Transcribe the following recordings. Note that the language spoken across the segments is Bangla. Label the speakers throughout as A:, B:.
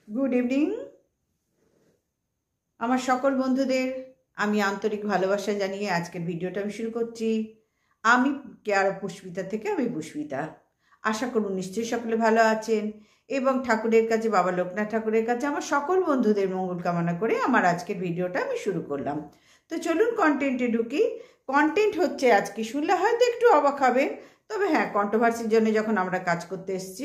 A: গুড ইভিনিং আমার সকল বন্ধুদের। আমি আন্তরিক ভালোবাসা জানিয়ে আজকের ভিডিওটা আমি শুরু করছি। আমি কেয়ার পুষ্পিতা থেকে আমি পুষ্পিতা। আশা করুন নিশ্চয়ই সকলে ভালো আছেন এবং ঠাকুরের কাছে, বাবা লোকনাথ ঠাকুরের কাছে আমার সকল বন্ধুদের মঙ্গল কামনা করে আমার আজকের ভিডিওটা আমি শুরু করলাম। তো চলুন কন্টেন্টে ঢুকি। কন্টেন্ট হচ্ছে, আজকে শুনলে হয়তো একটু অবাক হবে, তবে হ্যাঁ, কন্ট্রোভার্সির জন্য যখন আমরা কাজ করতে এসেছি,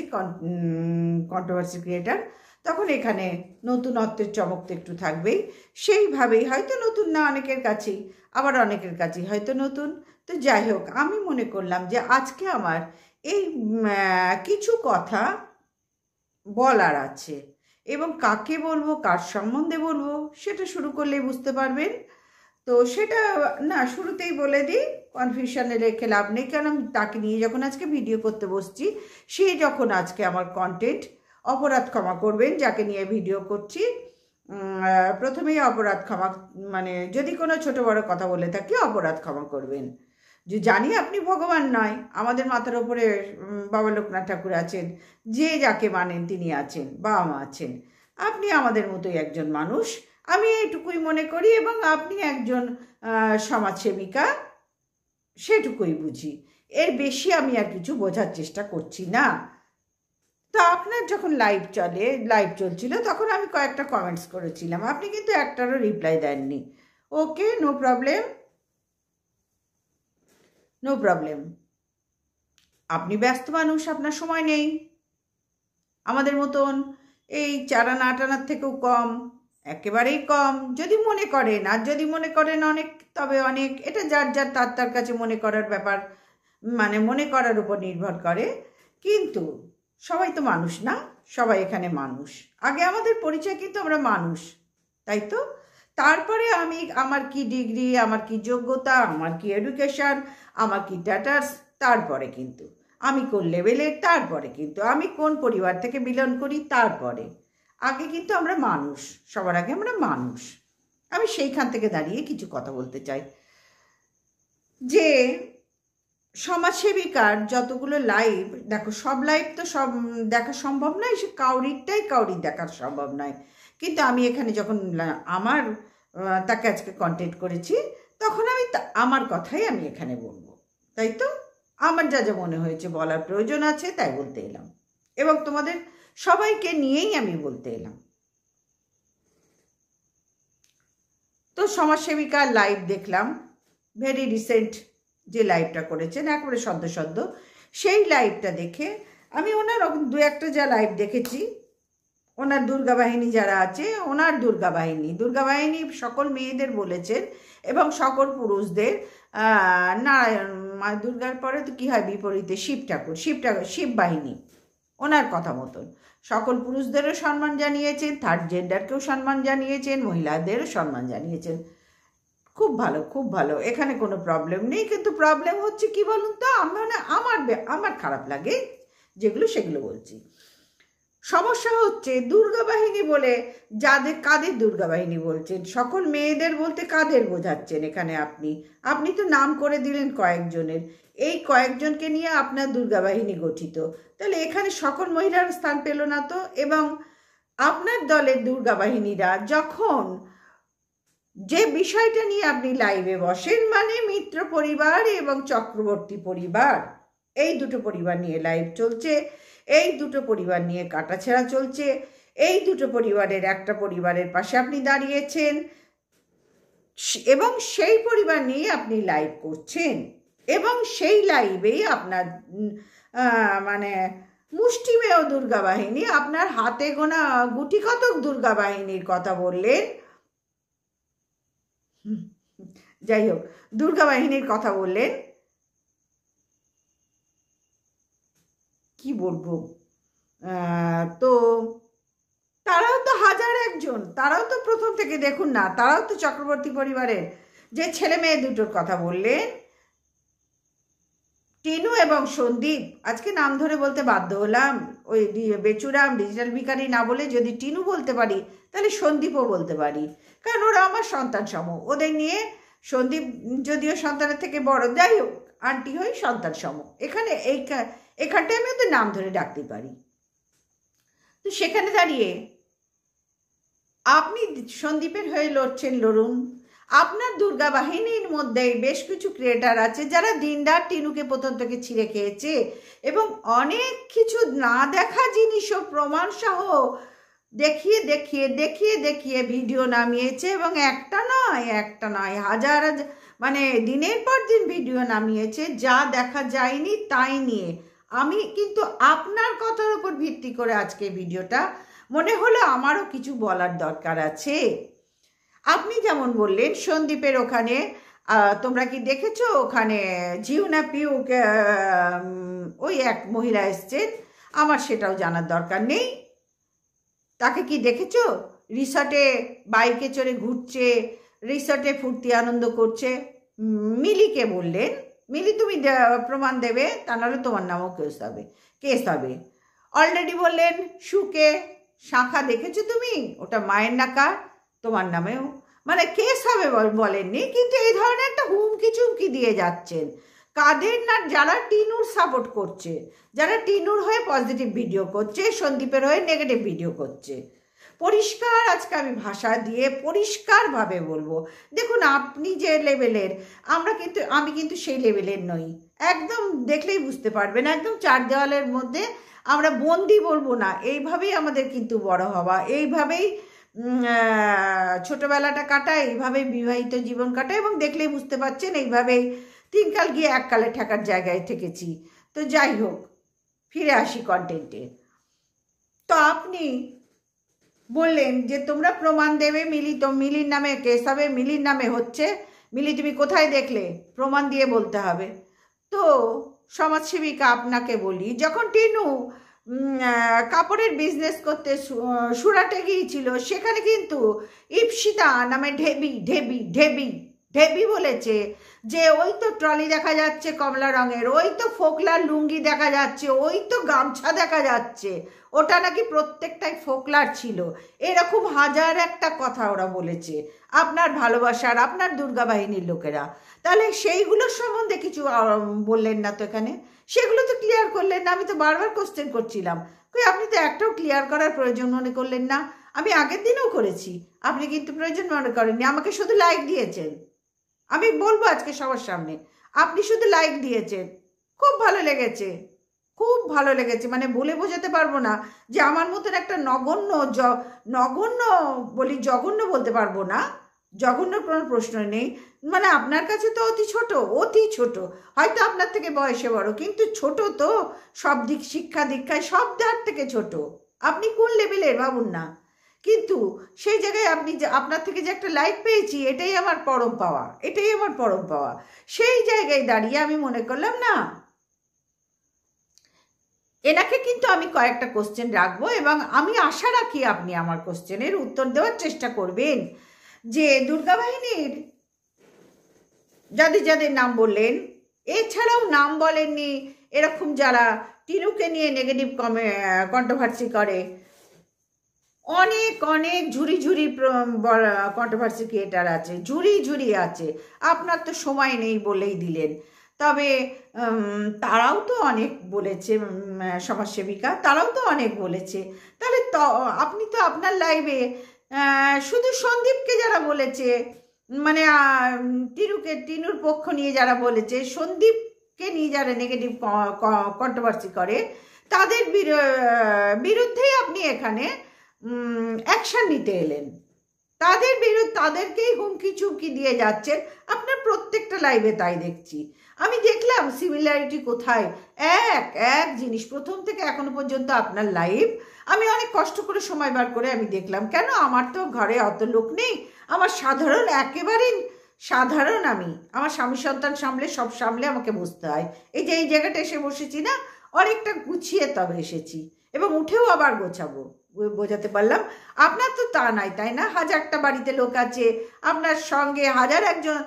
A: কন্ট্রোভার্সি ক্রিয়েটার, তখন এখানে নতুনত্বের চমক তো একটু থাকবেই। সেইভাবেই হয়তো নতুন না অনেকের কাছেই, আবার অনেকের কাছেই হয়তো নতুন। তো যাই হোক, আমি মনে করলাম যে আজকে আমার এই কিছু কথা বলার আছে এবং কাকে বলবো, কার সম্বন্ধে বলবো, সেটা শুরু করলেই বুঝতে পারবেন। তো সেটা না শুরুতেই বলে দিই, কনফিউশনে রেখে লাভ নেই, কারণ আমি তাকে নিয়ে যখন আজকে ভিডিও করতে বসছি, সে যখন আজকে আমার কন্টেন্ট, অপরাধ ক্ষমা করবেন যাকে নিয়ে ভিডিও করছি। প্রথমেই অপরাধ ক্ষমা, মানে যদি কোনো ছোট বড় কথা বলে থাকি অপরাধ ক্ষমা করবেন। যে জানি আপনি ভগবান নয়, আমাদের মাথার ওপরে বাবা লোকনাথ ঠাকুর আছেন, যে যাকে মানেন তিনি আছেন, বাবা মা আছেন, আপনি আমাদের মতোই একজন মানুষ, আমি এইটুকুই মনে করি, এবং আপনি একজন সমাজসেবিকা, সেটুকুই বুঝি। এর বেশি আমি আর কিছু বোঝার চেষ্টা করছি না। তো আপনার যখন লাইভ চলছিল, তখন আমি কয়েকটা কমেন্টস করেছিলাম, আপনি কিন্তু একটারও রিপ্লাই দেননি। ওকে, নো প্রবলেম, নো প্রবলেম। আপনি ব্যস্ত মানুষ, আপনার সময় নেই, আমাদের মতন এই 4 আনা 8 আনার থেকেও কম, একেবারেই কম। যদি মনে করেন, আর যদি মনে করেন অনেক, তবে অনেক, এটা যার যার তার কাছে মনে করার ব্যাপার, মানে মনে করার উপর নির্ভর করে। কিন্তু সবাই তো মানুষ না, সবাই এখানে মানুষ। আগে আমাদের পরিচয় কিন্তু আমরা মানুষ, তাই তো? তারপরে আমি, আমার কি ডিগ্রি, আমার কি যোগ্যতা, আমার কি এডুকেশন, আমার কি স্ট্যাটাস, তারপরে কিন্তু আমি কোন লেভেলের, তারপরে কিন্তু আমি কোন পরিবার থেকে বিলং করি, তারপরে। আগে কিন্তু আমরা মানুষ, সবার আগে আমরা মানুষ। আমি সেইখান থেকে দাঁড়িয়ে কিছু কথা বলতে চাই যে সমাজসেবিকার যতগুলো লাইভ, দেখো সব লাইভ তো সব দেখা সম্ভব নয়, সে কাউরির দেখা সম্ভব নয়। কিন্তু আমি এখানে যখন আমার তাকে আজকে কন্টেক্ট করেছি, তখন আমি আমার কথাই আমি এখানে বলবো, তাই তো? আমার যা যা মনে হয়েছে বলার প্রয়োজন আছে, তাই বলতে এলাম, এবং তোমাদের সবাইকে নিয়েই আমি বলতে এলাম। তো সমাজসেবিকার লাইভ দেখলাম, ভেরি রিসেন্ট যে লাইভটা করেছেন, একেবারে সদ্য সেই লাইভটা দেখে আমি ওনার 2-1টা যা লাইভ দেখেছি, ওনার দুর্গা বাহিনী যারা আছে, ওনার দুর্গা বাহিনী সকল মেয়েদের বলেছেন এবং সকল পুরুষদের, নারায়ণ মা দুর্গার পরে তো কী হয় বিপরীতে, শিব বাহিনী, ওনার কথা মতন সকল পুরুষদেরও সম্মান জানিয়েছেন, থার্ড জেন্ডারকেও সম্মান জানিয়েছেন, মহিলাদেরও সম্মান জানিয়েছেন। খুব ভালো, খুব ভালো, এখানে কোনো প্রবলেম নেই। কিন্তু প্রবলেম হচ্ছে কি বলুন তো, আমার খারাপ লাগে যেগুলো, সেগুলো বলছি। সমস্যা হচ্ছে দুর্গা বাহিনী বলে কাদের দুর্গা বাহিনী বলছেন? সকল মেয়েদের বলতে কাদের বোঝাচ্ছেন এখানে? আপনি তো নাম করে দিলেন কয়েকজনের, এই কয়েকজনকে নিয়ে আপনার দুর্গা বাহিনী গঠিত, তাহলে এখানে সকল মহিলার স্থান পেল না তো? এবং আপনার দলের দুর্গা বাহিনীরা যখন যে বিষয়টা নিয়ে আপনি লাইভে বসেন, মানে মিত্র পরিবার এবং চক্রবর্তী পরিবার, এই দুটো পরিবার নিয়ে লাইভ চলছে, এই দুটো পরিবার নিয়ে কাটাছেঁড়া চলছে, এই দুটো পরিবারের একটা পরিবারের পাশে আপনি দাঁড়িয়েছেন এবং সেই পরিবার নিয়ে আপনি লাইভ করছেন, এবং সেই লাইভেই আপনার মানে মুষ্টিমেয় দুর্গা বাহিনী, আপনার হাতে গোনা গুটি কতক দুর্গা বাহিনীর কথা বললেন। যাই হোক, দুর্গা বাহিনীর কথা বললেন, কি বলবো, তো তারাও তো 1001জন, তারাও তো প্রথম থেকে দেখুন না, তারাও তো চক্রবর্তী পরিবারের। যে ছেলে মেয়ে দুটোর কথা বললেন, টিনু এবং সন্দীপ, আজকে নাম ধরে বলতে বাধ্য হলাম, ওই বেচুরাম ডিজিটাল ভিখারি না বলে যদি টিনু বলতে পারি, তাহলে সন্দীপও বলতে পারি, কারণ ওরা আমার সন্তান সম। ওদের নিয়ে সন্দীপ যদিও সন্তানের থেকে বড়, যাই হোক আন্টি হই, সন্তান সম। এখানে এখানটায় আমি ওদের নাম ধরে ডাকতে পারি। তো সেখানে দাঁড়িয়ে আপনি সন্দীপের হয়ে লড়ছেন, লড়ুন। আপনার দুর্গা বাহিনীর মধ্যে বেশ কিছু ক্রিয়েটার আছে যারা দিনরাত টিনুকে প্রথম থেকে ছিঁড়ে খেয়েছে এবং অনেক কিছু না দেখা জিনিসও প্রমাণ সহ দেখিয়ে দেখিয়ে দেখিয়ে দেখিয়ে ভিডিও নামিয়েছে এবং একটা নয় হাজার মানে দিনের পর দিন ভিডিও নামিয়েছে যা দেখা যায়নি তাই নিয়ে। আমি কিন্তু আপনার কথার উপর ভিত্তি করে আজকে ভিডিওটা মনে হলো আমারও কিছু বলার দরকার আছে। আপনি যেমন বললেন সন্দীপের ওখানে তোমরা কি দেখেছো ওখানে জিউনা পিউ ওই এক মহিলা এসছেন, আমার সেটাও জানার দরকার নেই। তাকে কি দেখেছো রিসর্টে বাইকে চড়ে ঘুরছে, রিসর্টে ফুর্তি আনন্দ করছে? মিলিকে বললেন, মিলি তুমি প্রমাণ দেবে, তা নাহলে তোমার নামও কেস হবে। অলরেডি বললেন সুকে শাখা দেখেছো তুমি, ওটা মায়ের নাকা, তোমার নামেও মানে কেস হবে বলেননি, কিন্তু এই ধরনের একটা হুমকি চুমকি দিয়ে যাচ্ছেন। কাদের না? যারা টিনুর সাপোর্ট করছে, যারা টিনুর হয়ে পজিটিভ ভিডিও করছে, সন্দীপের হয়ে নেগেটিভ ভিডিও করছে। পরিষ্কার আজকে আমি ভাষা দিয়ে পরিষ্কারভাবে বলবো, দেখুন আপনি যে লেভেলের, আমি কিন্তু সেই লেভেলের নই। একদম দেখলেই বুঝতে পারবেন, একদম চার দেওয়ালের মধ্যে আমরা বন্দি বলবো না, এইভাবেই আমাদের কিন্তু বড় হওয়া, এইভাবেই ছোটবেলাটা কাটা, এইভাবেই বিবাহিত জীবন কাটা, এবং দেখলেই বুঝতে পারছেন এইভাবেই তিনকাল গিয়ে এককালে ঠেকার জায়গায় ঠেকেছি। তো যাই হোক, ফিরে আসি কন্টেন্টে। তো আপনি বললেন যে তোমরা প্রমাণ দেবে, মিলির নামে কেস হবে, মিলির নামে হচ্ছে। মিলি তুমি কোথায় দেখলে? প্রমাণ দিয়ে বলতে হবে। তো সমাজসেবিকা আপনাকে বলি, যখন টিনু কাপড়ের বিজনেস করতে সুরাটে গিয়েছিল, সেখানে কিন্তু ইপসিতা নামে ঢেবি বলেছে যে ওই তো ট্রলি দেখা যাচ্ছে কমলা রঙের, ওই তো ফোকলার লুঙ্গি দেখা যাচ্ছে, ওই তো গামছা দেখা যাচ্ছে, ওটা নাকি প্রত্যেকটাই ফোকলার ছিল। এরকম হাজার একটা কথা ওরা বলেছে আপনার ভালোবাসার, আপনার দুর্গা বাহিনীর লোকেরা। তাহলে সেইগুলোর সম্বন্ধে কিছু বললেন না তো এখানে, সেগুলো তো ক্লিয়ার করলেন না। আমি তো বারবার কোশ্চেন করছিলাম, কই আপনি তো একটাও ক্লিয়ার করার প্রয়োজন মনে করলেন না। আমি আগের দিনও করেছি, আপনি কিন্তু প্রয়োজন মনে করেননি, আমাকে শুধু লাইক দিয়েছেন। আমি বলবো আজকে সবার সামনে, আপনি শুধু লাইক দিয়েছেন, খুব ভালো লেগেছে, খুব ভালো লেগেছে। মানে বলে বোঝাতে পারবো না যে আমার মতন একটা নগণ্য বলি, জঘন্য বলতে পারবো না, জঘন্য কোনো প্রশ্ন নেই। মানে আপনার কাছে তো অতি ছোট, হয়তো আপনার থেকে বয়সে বড়, কিন্তু ছোট তো, সব দিক শিক্ষা দীক্ষায় সব দিক থেকে ছোট। আপনি কোন লেভেলের ভাবুন না, কিন্তু সেই জায়গায় আপনি যে আপনার থেকে যে একটা লাইক পেয়েছি, এটাই আমার পরম পাওয়া। সেই জায়গায় দাঁড়িয়ে আমি মনে করলাম না, এনাকে কিন্তু আমি কয়েকটা কোশ্চেন রাখবো এবং আমি আশা রাখি আপনি আমার কোশ্চেনের উত্তর দেওয়ার চেষ্টা করবেন। যে দুর্গা বাহিনীর যাদের নাম বললেন, এছাড়াও নাম বলেননি এরকম যারা টিনুকে নিয়ে নেগেটিভ কন্ট্রোভার্সি করে, অনেক ঝুড়ি কন্ট্রোভার্সি ক্রিয়েটার আছে, ঝুড়ি আছে। আপনার তো সময় নেই বলেই দিলেন, তবে তারাও তো অনেক বলেছে, সমাজসেবিকা তারাও তো অনেক বলেছে। তাহলে তো আপনি তো আপনার লাইভে শুধু সন্দীপকে যারা বলেছে, মানে টিনুর পক্ষ নিয়ে যারা বলেছে, সন্দীপকে নিয়ে যারা নেগেটিভ কন্ট্রোভার্সি করে, তাদের বিরুদ্ধেই আপনি এখানে অ্যাকশন নিতে এলেন, তাদের বিরুদ্ধে তাদেরকেই হুমকি চুমকি দিয়ে যাচ্ছেন। আপনার প্রত্যেকটা লাইভে তাই দেখছি। আমি দেখলাম সিমিলারিটি কোথায়, এক জিনিস প্রথম থেকে এখনো পর্যন্ত আপনার লাইভ আমি অনেক কষ্ট করে সময় বার করে আমি দেখলাম। কেন? আমার তো ঘরে অত লোক নেই, আমার একেবারেই সাধারণ, আমি আমার স্বামী সন্তান সামলে সব সামলে আমাকে বসতে হয়। এই যে এই জায়গাটা এসে বসেছি না, অনেকটা গুছিয়ে তবে এসেছি এবং উঠেও আবার গোছাবো, বোঝাতে পারলাম। আপনার তো তা নাই, তাই না? হাজারটা বাড়িতে লোক আছে, আপনার সঙ্গে হাজার একজন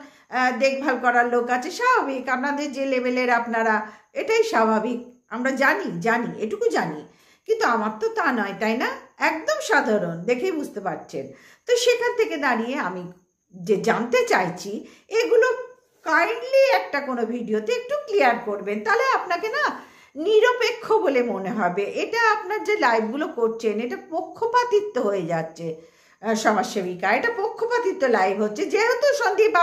A: দেখভাল করার লোক আছে, স্বাভাবিক আপনাদের যে লেভেলের আপনারা, এটাই স্বাভাবিক, আমরা জানি এটুকু জানি। কিন্তু আমার তো তা নয়, তাই না? একদম সাধারণ, দেখেই বুঝতে পারছেন। তো সেখান থেকে দাঁড়িয়ে আমি যে জানতে চাইছি, এগুলো কাইন্ডলি একটা কোনো ভিডিওতে একটু ক্লিয়ার করবেন, তাহলে আপনাকে না নিরপেক্ষ বলে মনে হবে। এটা আপনার যে লাইভগুলো করছেন, এটা পক্ষপাতিত্ব হয়ে যাচ্ছে। সমাজসেবিকা। এটা পক্ষপাতিত্ব লাইভ হচ্ছে, যেহেতু সন্দীপ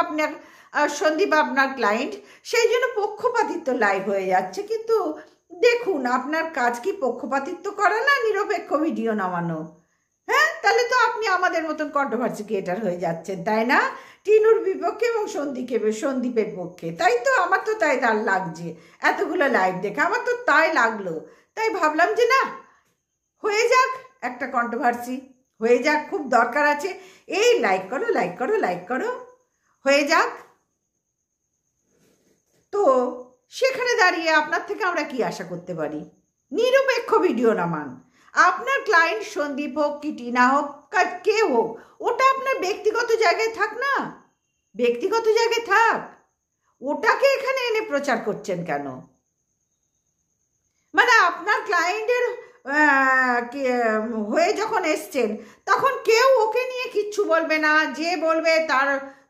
A: আপনার ক্লায়েন্ট, সেই জন্য পক্ষপাতিত্ব লাইভ হয়ে যাচ্ছে। কিন্তু দেখুন, আপনার কাজ কি পক্ষপাতিত্ব করা না নিরপেক্ষ ভিডিও নামানো? হ্যাঁ, তাহলে তো আপনি আমাদের মতন কন্ট্রোভার্সি ক্রিয়েটার হয়ে যাচ্ছেন, তাই না? টিনুর বিপক্ষে এবং সন্দীপের পক্ষে, তাই তো? আমার তো তাই তার লাগছে এতগুলো লাইভ দেখে, আমার তো তাই লাগলো। তাই ভাবলাম যে না, হয়ে যাক একটা কন্ট্রোভার্সি, হয়ে যাক, খুব দরকার আছে। এই লাইক করো, লাইক করো, লাইক করো, হয়ে যাক। তো সেখানে দাঁড়িয়ে আপনার থেকে আমরা কি আশা করতে পারি? নিরপেক্ষ ভিডিও নামান। আপনার ক্লায়েন্ট সন্দীপ হোক কি টিনা হোক, কে হোক, ওটা আপনার ব্যক্তিগত জায়গায় থাক না, ব্যক্তিগত জায়গায় থাক। ওটাকে এখানে এনে প্রচার করছেন কেন? মানে আপনার ক্লায়েন্টের হয়ে যখন এসছেন, তখন কেউ ওকে নিয়ে কিচ্ছু বলবে না। যে বলবে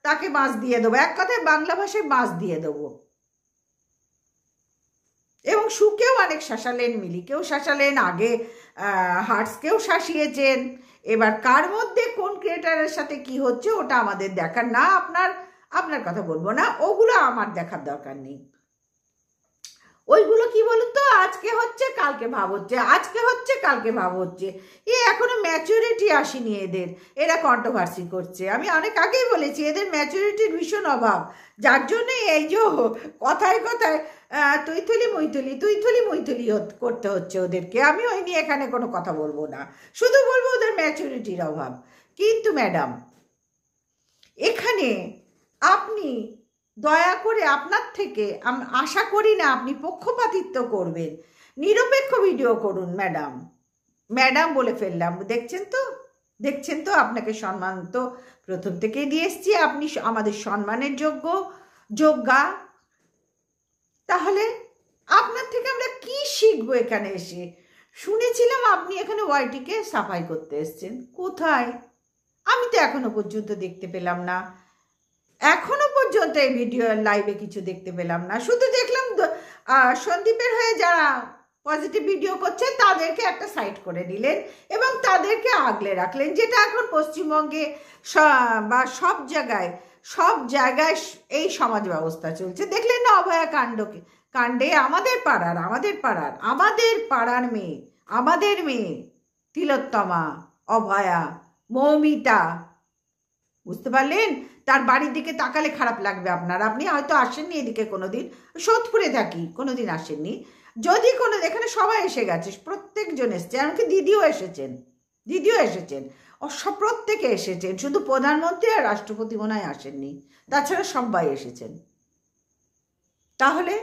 A: তাকে বাঁশ দিয়ে দেবো, এক কথায় বাংলা ভাষায় বাঁশ দিয়ে দেবো। এবং সুকেও অনেক শাসালেন, মিলিকেও শাসালেন, আগে হার্টসকেও শাসিয়েছেন। এবার কার মধ্যে কোন ক্রিয়েটারের সাথে কি হচ্ছে ওটা আমাদের দেখার না। আপনার কথা বলবো না, ওগুলো আমার দেখার দরকার নেই। ওইগুলো কি বলুন তো, আজকে হচ্ছে কালকে ভাব হচ্ছে, আজকে হচ্ছে কালকে ভাব হচ্ছে। এখনো ম্যাচুরিটি আসেনি এদের, এরা কন্ট্রোভার্সি করছে। আমি অনেক আগেই বলেছি এদের ম্যাচুরিটির ভীষণ অভাব, যার জন্য এই যে কথায় কথায় তুইথুলি মুইথুলি করতে হচ্ছে ওদেরকে। আমি ওই নিয়ে এখানে কোনো কথা বলবো না, শুধু বলবো ওদের ম্যাচুরিটির অভাব। কিন্তু ম্যাডাম, এখানে আপনি দয়া করে, আপনার থেকে আশা করি না আপনি পক্ষপাতিত্ব করবেন, নিরপেক্ষ ভিডিও করুন। ম্যাডাম বলে ফেললাম, দেখছেন তো আপনাকে সম্মান তো প্রথম থেকেই দিয়ে এসছি, আপনি আমাদের সম্মানের যোগ্যা। তাহলে আপনার থেকে আমরা কি শিখবো এখানে এসে? শুনেছিলাম আপনি এখানে ওয়াইটিকে সাফাই করতে এসছেন, কোথায়? আমি তো এখনো পর্যন্ত দেখতে পেলাম না, এখনো পর্যন্ত এই ভিডিও লাইভে কিছু দেখতে পেলাম না। শুধু দেখলাম সন্দীপের হয়ে যারা পজিটিভ ভিডিও করছে তাদেরকে একটা সাইড করে দিলেন এবং তাদেরকে আগলে রাখলেন, যেটা এখন পশ্চিমবঙ্গে বা সব জায়গায় এই সমাজ ব্যবস্থা চলছে। দেখলেন না অভয়া কাণ্ডে আমাদের পাড়ার মেয়ে, আমাদের মেয়ে তিলোত্তমা, অভয়া, মৌমিতা, বুঝতে পারলেন? তার বাড়ির দিকে তাকালে খারাপ লাগবে আপনার। আপনি হয়তো আসেননি এদিকে কোনোদিন, সোদপুরে থাকি, কোনোদিন আসেননি। যদি এখানে সবাই এসে গেছে, প্রত্যেকজন এসছে, এমনকি দিদিও এসেছেন, প্রত্যেকে এসেছেন, শুধু প্রধানমন্ত্রী আর রাষ্ট্রপতি মনে হয় আসেননি, তাছাড়া সবাই এসেছেন। তাহলে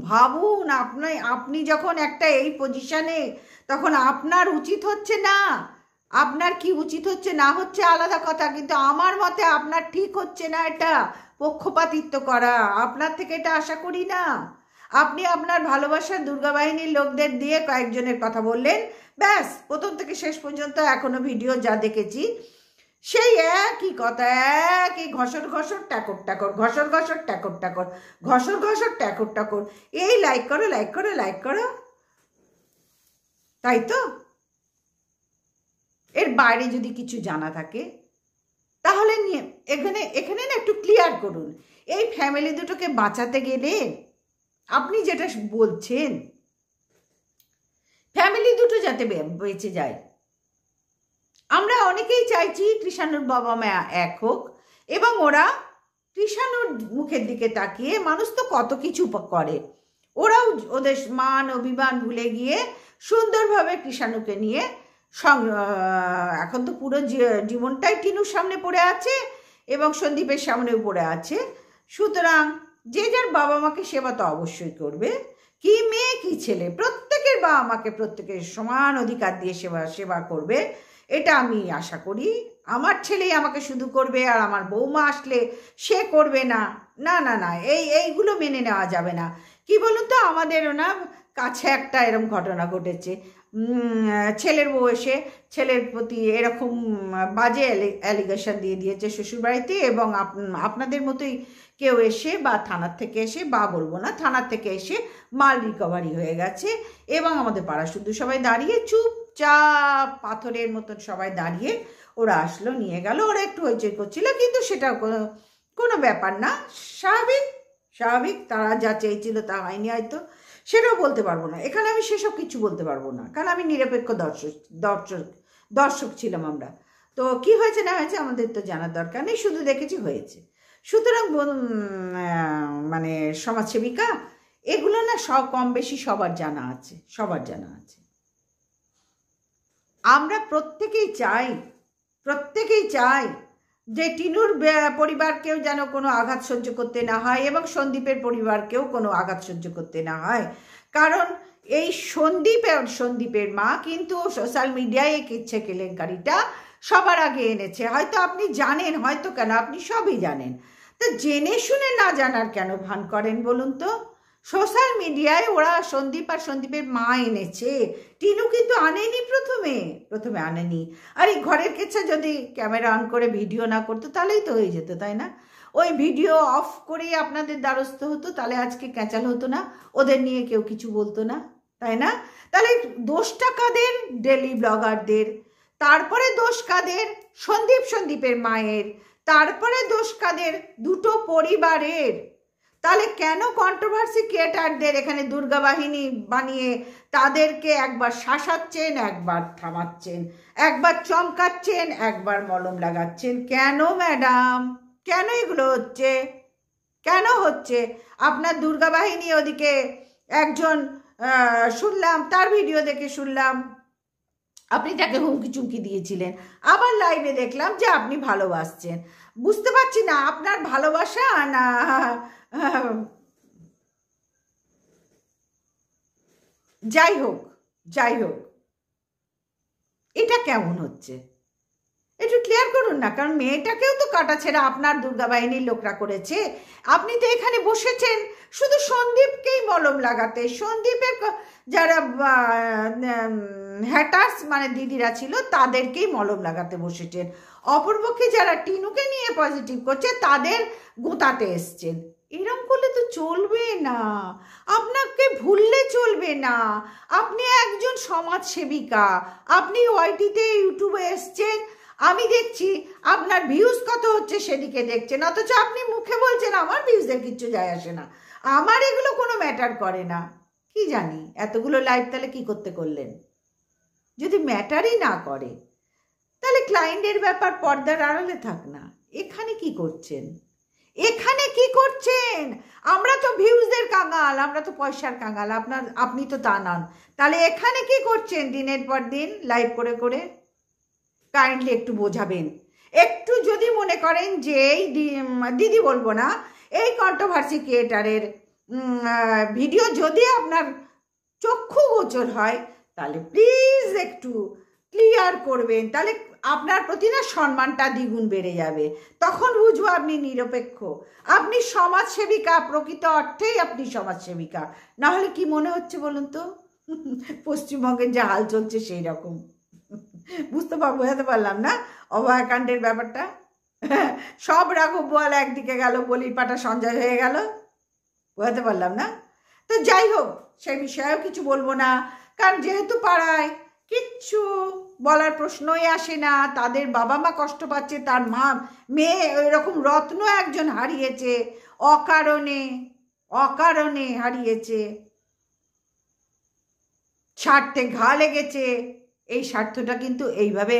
A: ভাবুন আপনি যখন একটা এই পজিশনে, তখন আপনার উচিত হচ্ছে না, আপনার কি উচিত হচ্ছে না হচ্ছে আলাদা কথা, কিন্তু আমার মতে আপনার ঠিক হচ্ছে না এটা পক্ষপাতিত্ব করা। আপনার থেকে এটা আশা করি না। আপনি আপনার ভালোবাসার দুর্গা বাহিনীর লোকদের দিয়ে কয়েকজনের কথা বললেন, ব্যাস, প্রথম থেকে শেষ পর্যন্ত এখনো ভিডিও যা দেখেছি সেই একই কথা, একই ঘসর ট্যাকর, এই লাইক করো, তাই তো? এর বাইরে যদি কিছু জানা থাকে তাহলে এখানে না একটু ক্লিয়ার করুন। এই ফ্যামিলি দুটোকে বাঁচাতে গেলে আপনি যেটা বলছেন, ফ্যামিলি দুটো যাতে বেঁচে যায়, আমরা অনেকেই চাইছি কৃষাণুর বাবা মা এক হোক এবং ওরা কৃষাণুর মুখের দিকে তাকিয়ে, মানুষ তো কত কিছু করে, ওরাও ওদের মান অভিমান ভুলে গিয়ে সুন্দরভাবে কৃষাণুকে নিয়ে এখন তো পুরো জীবনটাই টিনুর সামনে পড়ে আছে এবং সন্দীপের সামনেও পড়ে আছে। সুতরাং যে যার বাবা মাকে সেবা তো অবশ্যই করবে, কি মেয়ে কি ছেলে, প্রত্যেকের বাবা মাকে প্রত্যেকের সমান অধিকার দিয়ে সেবা করবে, এটা আমি আশা করি। আমার ছেলেই আমাকে শুধু করবে আর আমার বৌমা আসলে সে করবে না, এইগুলো মেনে নেওয়া যাবে না। কি বলুন তো, আমাদেরও না কাছে একটা এরকম ঘটনা ঘটেছে। ছেলের বউ এসে ছেলের প্রতি এরকম বাজে অ্যালিগেশন দিয়ে দিয়েছে শ্বশুরবাড়িতে, এবং আপনাদের মতোই কেউ এসে বা থানার থেকে এসে, বা বলবো না, থানার থেকে এসে মাল রিকভারি হয়ে গেছে। এবং আমাদের পাড়া শুধু সবাই দাঁড়িয়ে চুপচাপ পাথরের মতন সবাই দাঁড়িয়ে, ওরা আসলো, নিয়ে গেল। ওরা একটু হইচই করছিল, কিন্তু সেটা কোনো ব্যাপার না, স্বাভাবিক স্বাভাবিক। তারা যা চেয়েছিল তা হয়নি হয়তো, সেটাও বলতে পারবো না। এখানে আমি সেসব কিছু বলতে পারবো না, কারণ আমি নিরপেক্ষ দর্শক ছিলাম আমরা। তো কি হয়েছে না হয়েছে আমাদের তো জানার দরকার নেই, শুধু দেখেছি হয়েছে। সুতরাং মানে সমাজসেবিকা এগুলো না সব কম বেশি সবার জানা আছে, সবার জানা আছে। আমরা প্রত্যেকেই চাই যে টিনুর পরিবারকেও যেন কোনো আঘাত সহ্য করতে না হয়, এবং সন্দীপের পরিবারকেও কোনো আঘাত সহ্য করতে না হয়। কারণ এই সন্দীপের মা কিন্তু সোশ্যাল মিডিয়ায় এই কিচ্ছে কেলেঙ্কারিটা সবার আগে এনেছে। হয়তো আপনি জানেন, হয়তো কেন, আপনি সবই জানেন। তো জেনে শুনে না জানার কেন ভান করেন বলুন তো? সোশ্যাল মিডিয়ায় ওরা সন্দীপ আর সন্দীপের মা এনেছে, টিনু কিন্তু আনেনি, প্রথমে আনেনি। আর এই ঘরের কেচ্ছা যদি ক্যামেরা অন করে ভিডিও না করতো তাহলেই তো হয়ে যেত, তাই না? ওই ভিডিও অফ করে আপনাদের দ্বারস্থ হতো, তাহলে আজকে ক্যাঁচাল হতো না, ওদের নিয়ে কেউ কিছু বলতো না, তাই না? তাহলে দোষটা কাদের? ডেলি ব্লগারদের। তারপরে দোষ কাদের? সন্দীপের মায়ের। তারপরে দোষ কাদের? দুটো পরিবারের। তাহলে কেন কন্ট্রোভার্সি ক্রিয়েটারদের এখানে দুর্গা বাহিনী বানিয়ে তাদেরকে একবার শাসাচ্ছেন, একবার থামাচ্ছেন, একবার চমকাচ্ছেন, একবার মলম লাগাচ্ছেন? কেন ম্যাডাম, কেন এগুলো হচ্ছে? কেন হচ্ছে? আপনার দুর্গা বাহিনী ওদিকে একজন শুনলাম, তার ভিডিও দেখে শুনলাম আপনি তাকে হুমকি চুমকি দিয়েছিলেন, আবার লাইভে দেখলাম যে আপনি ভালোবাসছেন। বুঝতে পারছি না আপনার ভালোবাসা না যাই হোক এটা কেমন হচ্ছে একটু ক্লিয়ার করুন না। কারণ মেয়েটাকেও তো কাটাছেড়া আপনার দুর্গা বাহিনীর লোকরা করেছে। আপনি তো এখানে বসেছেন শুধু সন্দীপকেই মলম লাগাতে, সন্দীপের যারা হ্যাটার্স মানে দিদিরা ছিল তাদেরকেই মলম লাগাতে বসেছেন। অপরপক্ষে যারা টিনুকে নিয়ে পজিটিভ করছে তাদের গোঁতাতে এসছেন। এরকম করলে তো চলবে না, আপনাকে ভুললে চলবে না। আপনি একজন সমাজসেবিকা, আপনি ওয়াইটিতে ইউটিউবে এসছেন, আমি দেখছি আপনার ভিউজ কত হচ্ছে সেদিকে দেখছেন, অথচ আপনি মুখে বলছেন আমার ভিউজের কিচ্ছু যায় আসে না, আমার এগুলো কোনো ম্যাটার করে না। কি জানি এতগুলো লাইভ তাহলে কি করতে করলেন? যদি ম্যাটারই না করে তাহলে ক্লায়েন্টের ব্যাপার পর্দার আড়ালে থাক না। এখানে কি করছেন? আমরা তো ভিউজের কাঙাল, আমরা তো পয়সার কাঙাল, আপনি তো তা নন। তাহলে এখানে কি করছেন দিনের পর দিন লাইভ করে করে? কাইন্ডলি একটু বোঝাবেন। একটু যদি মনে করেন যে এই দিদি বলবো না, এই কন্ট্রোভার্সি ক্রিয়েটারের ভিডিও যদি আপনার চক্ষু গোচর হয় তাহলে প্লিজ একটু ক্লিয়ার করবেন, তাহলে আপনার প্রতি না সম্মানটা দ্বিগুণ বেড়ে যাবে। তখন বুঝবো আপনি নিরপেক্ষ, আপনি সমাজসেবিকা, প্রকৃত অর্থেই আপনি সমাজসেবিকা। না হলে কি মনে হচ্ছে বলুন তো? পশ্চিমবঙ্গের যে হাল চলছে সেই রকম। বোঝাতে পারলাম না অভয়াকাণ্ডের ব্যাপারটা? সব রাঘব বোয়াল একদিকে গেল, বলির পাটা সঞ্জয় হয়ে গেল। বোঝাতে পারলাম না? তো যাই হোক, সেই বিষয়েও কিছু বলবো না, কারণ যেহেতু পাড়ায় কিচ্ছু বলার প্রশ্নই আসে না। তাদের বাবা মা কষ্ট পাচ্ছে, তার মেয়ে এরকম রত্ন একজন হারিয়েছে, অকারণে হারিয়েছে, স্বার্থে ঘা লেগেছে। এই স্বার্থটা কিন্তু এইভাবে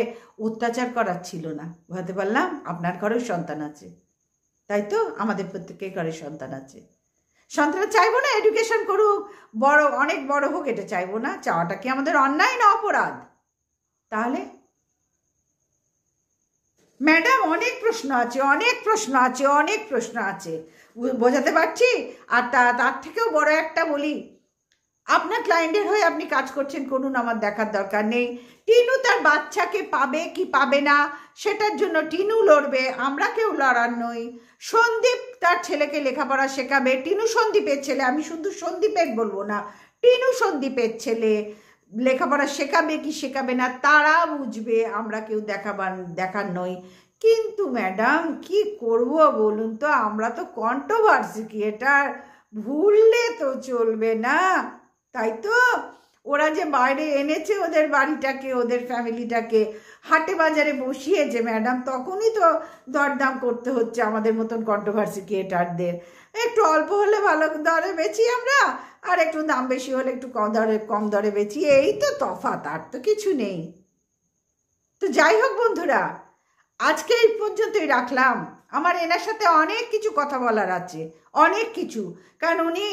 A: অত্যাচার করার ছিল না। বুঝতে পারলাম? আপনার ঘরেও সন্তান আছে, তাই তো? আমাদের প্রত্যেকের ঘরে সন্তান আছে। সন্তান চাইবো না এডুকেশন করুক, অনেক বড় হোক, এটা চাইবো না? চাওয়াটা কি আমাদের অন্যায় না অপরাধ? তাহলে ম্যাডাম অনেক প্রশ্ন আছে, বোঝাতে পারছি। আর তার থেকেও বড় একটা বলি, আপনার ক্লায়েন্টের হয়ে আপনি কাজ করছেন, করুন, আমার দেখার দরকার নেই। টিনু তার বাচ্চাকে পাবে কি পাবে না সেটার জন্য টিনু লড়বে, আমরা কেউ লড়ার নই। সন্দীপ তার ছেলেকে লেখাপড়া শেখাবে, টিনু সন্দীপের ছেলে, আমি শুধু সন্দীপের বলবো না, টিনু সন্দীপের ছেলে লেখাপড়া শেখাবে কি শেখাবে না তারা বুঝবে, আমরা কেউ দেখার নই। কিন্তু ম্যাডাম কি করব বলুন তো, আমরা তো কন্ট্রোভার্সি ক্রিয়েটার, ভুললে তো চলবে না, তাই তো? ওরা যে বাইরে এনেছে ওদের বাড়িটাকে, ওদের ফ্যামিলিটাকে হাটে বাজারে বসিয়েছে ম্যাডাম, তখনই তো দরদাম করতে হচ্ছে আমাদের মতন কন্ট্রোভার্সি ক্রিয়েটারদের। একটু অল্প হলে ভালো দরে বেচি আমরা, আর একটু দাম বেশি হলে একটু কম দরে বেচি, এই তো তফাৎ, আর তো কিছু নেই। তো যাই হোক বন্ধুরা, আজকে এই পর্যন্তই রাখলাম। আমার এনার সাথে অনেক কিছু কথা বলার আছে, অনেক কিছু, কারণ উনি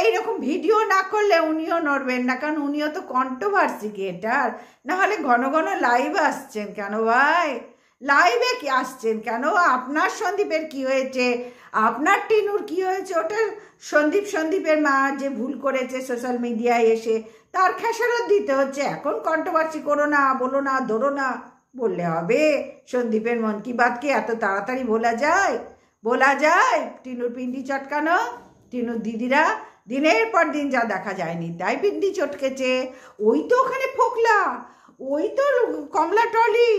A: এইরকম ভিডিও না করলে উনিও নড়বেন না, কারণ উনিও তো কন্ট্রোভার্সি ক্রিয়েটার। নাহলে ঘন ঘন লাইভ আসছেন কেন ভাই? লাইভে কি আসছেন কেন? আপনার সন্দীপের কি হয়েছে, আপনার টিনুর কি হয়েছে, ওটা সন্দীপের মা যে ভুল করেছে সোশ্যাল মিডিয়ায় এসে তার খেসারত দিতে হচ্ছে। এখন কন্ট্রোভার্সি করো না, বলো না, ধরো না বললে হবে? সন্দীপের মন কি বাত কি এত তাড়াতাড়ি বলা যায়? টিনুর পিন্ডি চটকানো, টিনুর দিদিরা দিনের পর দিন যা দেখা যায়নি তাই পিন্ডি চটকেছে। ওই তো ওখানে ফোকলা, ওই তো কমলা টলি,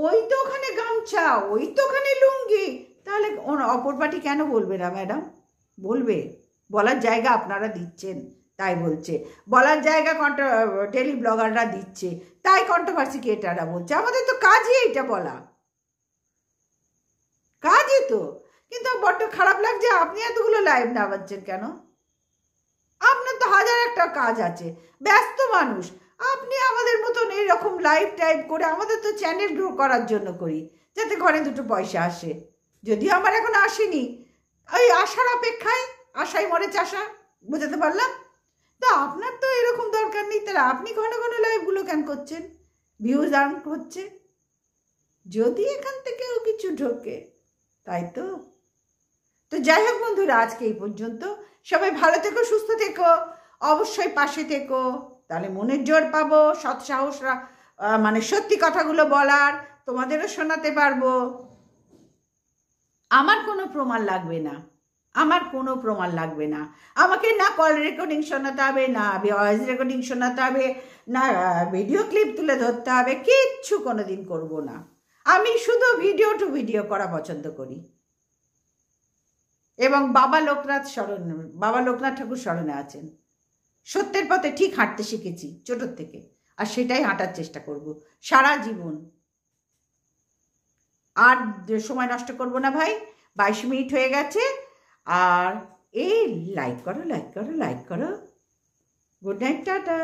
A: ওই তো ওখানে গামছা, ওই তো ওখানে লুঙ্গি, তাহলে অপর পার্টি কেন বলবে না ম্যাডাম? বলবে, বলার জায়গা আপনারা দিচ্ছেন তাই বলছে, বলার জায়গা ডেলি ব্লগাররা দিচ্ছে তাই কন্ট্রোভার্সি ক্রিয়েটাররা বলছে। আমাদের তো কাজই এইটা বলা, কাজই তো। কিন্তু বড্ড খারাপ লাগছে আপনি এতগুলো লাইভ না বাচ্ছেন কেন? আপনার তো হাজার একটা কাজ আছে, ব্যস্ত মানুষ আপনি। আমাদের মতন এইরকম লাইভ টাইপ করে, আমাদের তো চ্যানেল গ্রো করার জন্য করি, যাতে ঘরে দুটো পয়সা আসে। যদিও আমার এখন আসেনি, ওই আশার অপেক্ষায়, আশাই মরে চাষা, বুঝাতে পারলাম? তো আপনার তো এরকম দরকার নেই, তাহলে আপনি ঘন ঘন লাইভগুলো কেন করছেন? ভিউজ আর্ন হচ্ছে, যদি এখান থেকেও কিছু ঢোকে, তাই তো। তো যাই হোক বন্ধুরা, আজকে এই পর্যন্ত। সবাই ভালো থেকো, সুস্থ থেকো, অবশ্যই পাশে থেকো, তাহলে মনের জোর পাবো, সৎ সাহসরা মানে সত্যি কথাগুলো বলার, তোমাদেরও শোনাতে পারবো। আমার কোনো প্রমাণ লাগবে না, আমাকে না কল রেকর্ডিং শোনাতে হবে, না ভয়েস রেকর্ডিং শোনাতে হবে, না ভিডিও ক্লিপ তুলে ধরতে হবে, কিচ্ছু কোনোদিন করব না। আমি শুধু ভিডিও টু ভিডিও করা পছন্দ করি। এবং বাবা লোকনাথ ঠাকুর স্মরণে আছেন। সত্যের পথে ঠিক হাঁটতে শিখেছি ছোটোর থেকে, আর সেটাই হাঁটার চেষ্টা করব সারা জীবন। আর সময় নষ্ট করব না ভাই, 22 মিনিট হয়ে গেছে। আর এই লাইক করো। Good night, tata.